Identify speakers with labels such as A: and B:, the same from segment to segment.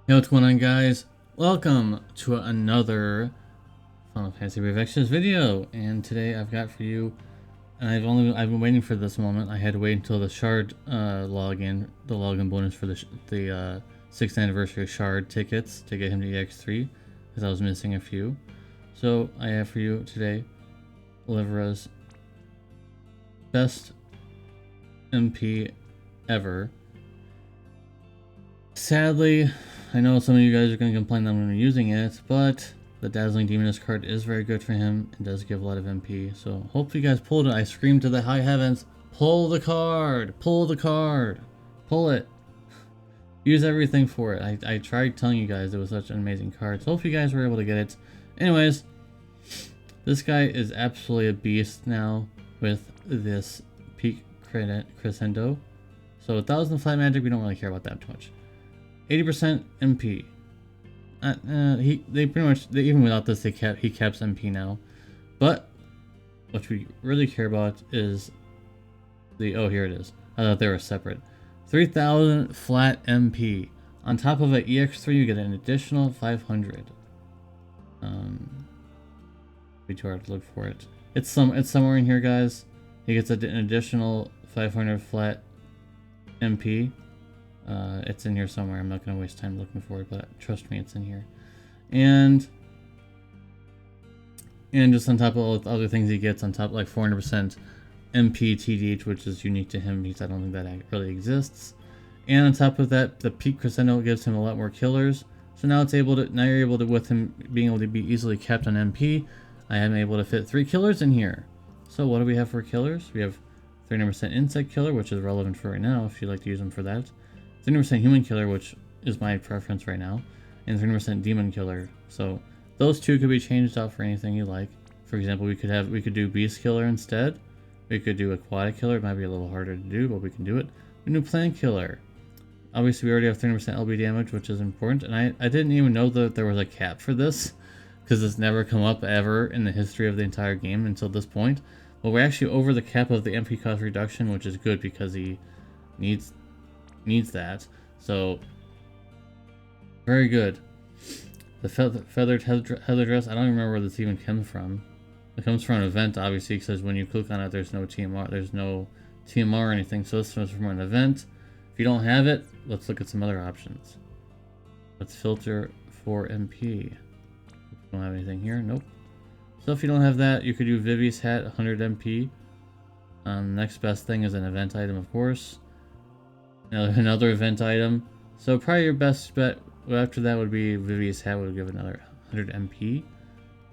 A: Hey, what's going on, guys? Welcome to another Final Fantasy Revections video, and today I've got for you, and I've been waiting for this moment. I had to wait until the shard the login bonus for the 6th anniversary shard tickets to get him to EX3, because I was missing a few. So I have for you today Olivera's best MP ever. Sadly, I know some of you guys are going to complain that I'm going to be using it, but the Dazzling Demoness card is very good for him and does give a lot of MP. So hopefully you guys pulled it. I screamed to the high heavens, pull the card! Pull the card! Pull it! Use everything for it. I tried telling you guys it was such an amazing card, so hopefully you guys were able to get it. Anyways, this guy is absolutely a beast now with this peak crescendo. So 1000 flat magic, we don't really care about that too much. 80% MP. Even without this, he caps MP now. But what we really care about is oh, here it is. I thought they were separate. 3000 flat MP. On top of an EX3, you get an additional 500. Be too hard to look for it. It's somewhere in here, guys. He gets an additional 500 flat MP. It's in here somewhere. I'm not going to waste time looking for it, but trust me, it's in here. And just on top of all the other things he gets, on top, like 400% MP TDH, which is unique to him because I don't think that really exists. And on top of that, the peak crescendo gives him a lot more killers. So now you're able to, with him being able to be easily kept on MP, I am able to fit 3 killers in here. So what do we have for killers? We have 300% insect killer, which is relevant for right now if you'd like to use them for that. 30% human killer, which is my preference right now, and 30% demon killer. So those two could be changed out for anything you like. For example, we could do beast killer instead. We could do aquatic killer. It might be a little harder to do, but we can do it. We can do plant killer. Obviously, we already have 30% LB damage, which is important. And I didn't even know that there was a cap for this, because it's never come up ever in the history of the entire game until this point. But we're actually over the cap of the MP cost reduction, which is good because he needs that. So very good. The feathered heather dress, I don't even remember where this even comes from. It comes from an event, obviously, because when you click on it, there's no TMR or anything. So this comes from an event. If you don't have it, let's look at some other options. Let's filter for MP. Don't have anything here. Nope. So if you don't have that, you could do Vivi's hat, 100 MP. Next best thing is an event item, of course. Another event item. So probably your best bet after that would be Vivi's hat would give another 100 MP.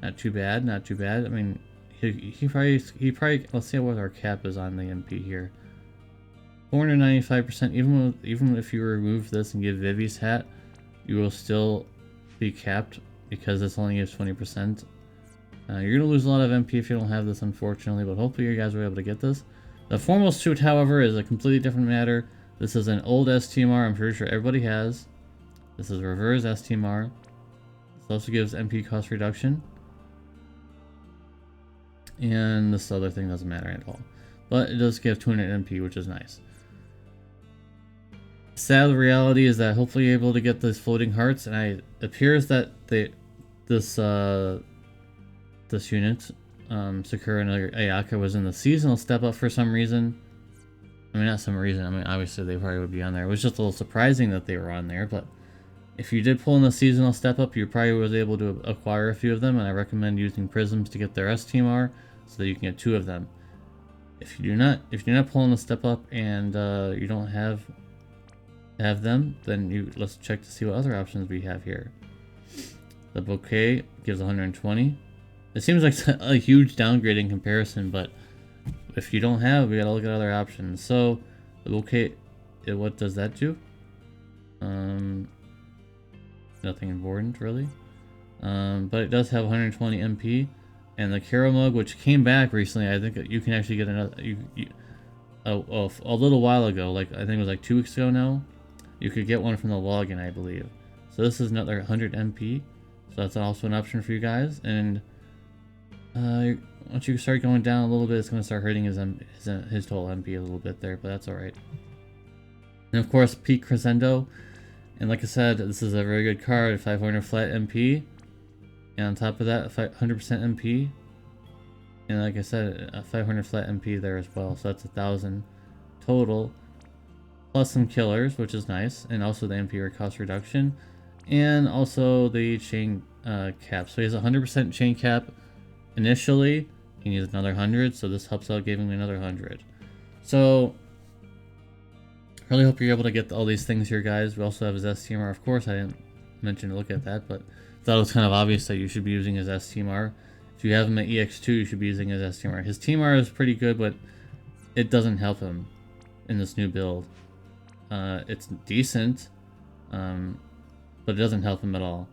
A: Not too bad, not too bad. I mean, he probably let's see what our cap is on the MP here. 495%. Even if you remove this and give Vivi's hat, you will still be capped because this only gives 20%. You're gonna lose a lot of MP if you don't have this, unfortunately. But hopefully you guys were able to get this. The formal suit, however, is a completely different matter. This is an old Stmr, I'm pretty sure everybody has. This is reverse Stmr. This also gives MP cost reduction. And this other thing doesn't matter at all. But it does give 200 MP, which is nice. Sad reality is that hopefully you're able to get these floating hearts, and it appears that this unit, Sakura and Ayaka, was in the seasonal step up for some reason. I mean, not some reason. I mean, obviously they probably would be on there. It was just a little surprising that they were on there, but if you did pull in the seasonal step up, you probably was able to acquire a few of them, and I recommend using prisms to get their Stmr so that you can get 2 of them. If you're not pulling the step up and you don't have them, then let's check to see what other options we have here. The bouquet gives 120. It seems like a huge downgrade in comparison, but if you don't have, we gotta look at other options. So the bouquet, what does that do? Nothing important really. But it does have 120 MP, and the Caro Mug, which came back recently. I think you can actually get another. A little while ago, like I think it was like 2 weeks ago now, you could get one from the login, I believe. So this is another 100 MP. So that's also an option for you guys. And once you start going down a little bit, it's going to start hurting his total MP a little bit there, but that's alright. And of course, peak crescendo. And like I said, this is a very good card, 500 flat MP. And on top of that, 100% MP. And like I said, a 500 flat MP there as well. So that's 1,000 total. Plus some killers, which is nice. And also the MP cost reduction. And also the chain cap. So he has a 100% chain cap initially. He needs another 100. So this helps out giving me another 100. So I really hope you're able to get all these things here, guys. We also have his Stmr. Of course, I didn't mention to look at that, but I thought it was kind of obvious that you should be using his Stmr. If you have him at EX2, you should be using his Stmr. His TMR is pretty good, but it doesn't help him in this new build. It's decent, but it doesn't help him at all.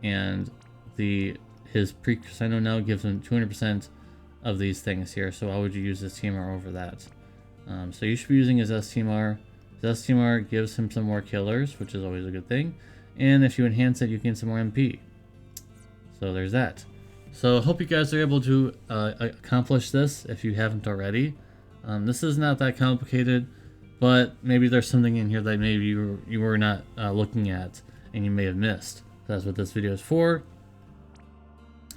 A: And his pre-crescendo now gives him 200% of these things here, so why would you use his TMR over that? So you should be using his Stmr. His Stmr gives him some more killers, which is always a good thing. And if you enhance it, you gain some more MP. So there's that. So I hope you guys are able to accomplish this if you haven't already. This is not that complicated, but maybe there's something in here that maybe you were not looking at and you may have missed. That's what this video is for.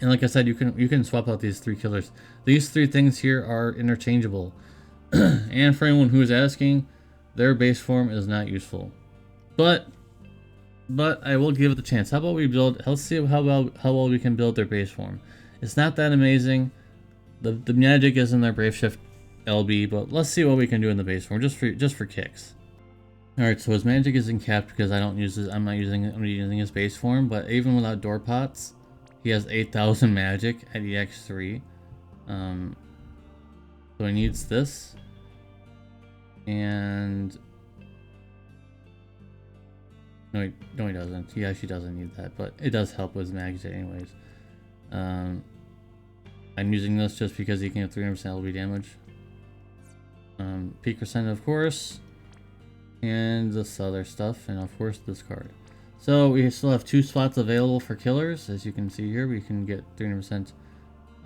A: And like I said, you can swap out these 3 killers. These 3 things here are interchangeable. And for anyone who is asking, their base form is not useful. But I will give it the chance. How about we build? Let's see how well we can build their base form. It's not that amazing. The magic is in their Brave Shift LB, but let's see what we can do in the base form just for kicks. All right, so his magic isn't capped because I'm not using his base form. But even without door pots, he has 8,000 magic at EX3. So he needs this, and no, he doesn't. He actually doesn't need that, but it does help with magic anyways. I'm using this just because he can get 300% LB damage. Peak crescendo, of course, and this other stuff, and of course this card. So we still have 2 slots available for killers. As you can see here, we can get 300%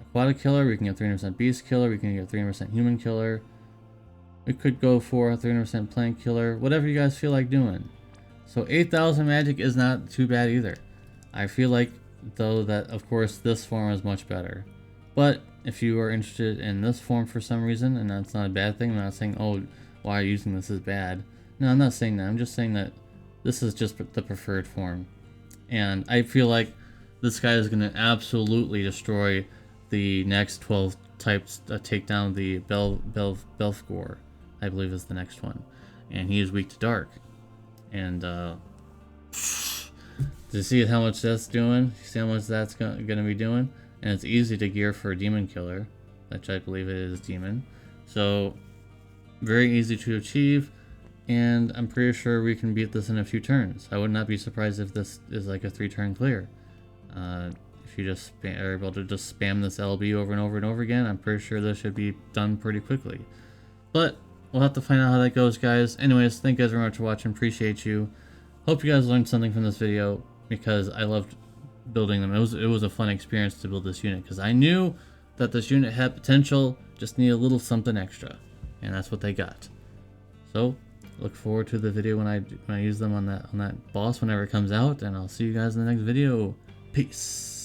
A: aquatic killer, we can get 300% beast killer, we can get 300% human killer. We could go for 300% plant killer, whatever you guys feel like doing. So 8,000 magic is not too bad either. I feel like, though, that of course this form is much better. But if you are interested in this form for some reason, and that's not a bad thing, I'm not saying, oh, why are you using this is bad. No, I'm not saying that. I'm just saying that this is just the preferred form. And I feel like this guy is going to absolutely destroy the next 12 types, take down the Belfgor, I believe is the next one. And he is weak to dark. And do you see how much that's doing? See how much that's going to be doing? And it's easy to gear for a demon killer, which I believe it is demon. So very easy to achieve, and I'm pretty sure we can beat this in a few turns. I would not be surprised if this is like a 3-turn clear. If you just are able to just spam this LB over and over and over again, I'm pretty sure this should be done pretty quickly. But we'll have to find out how that goes, guys. Anyways, thank you guys very much for watching. Appreciate you. Hope you guys learned something from this video, because I loved building them. It was a fun experience to build this unit, because I knew that this unit had potential, just need a little something extra, and that's what they got. So look forward to the video when I use them on that boss whenever it comes out, and I'll see you guys in the next video. Peace.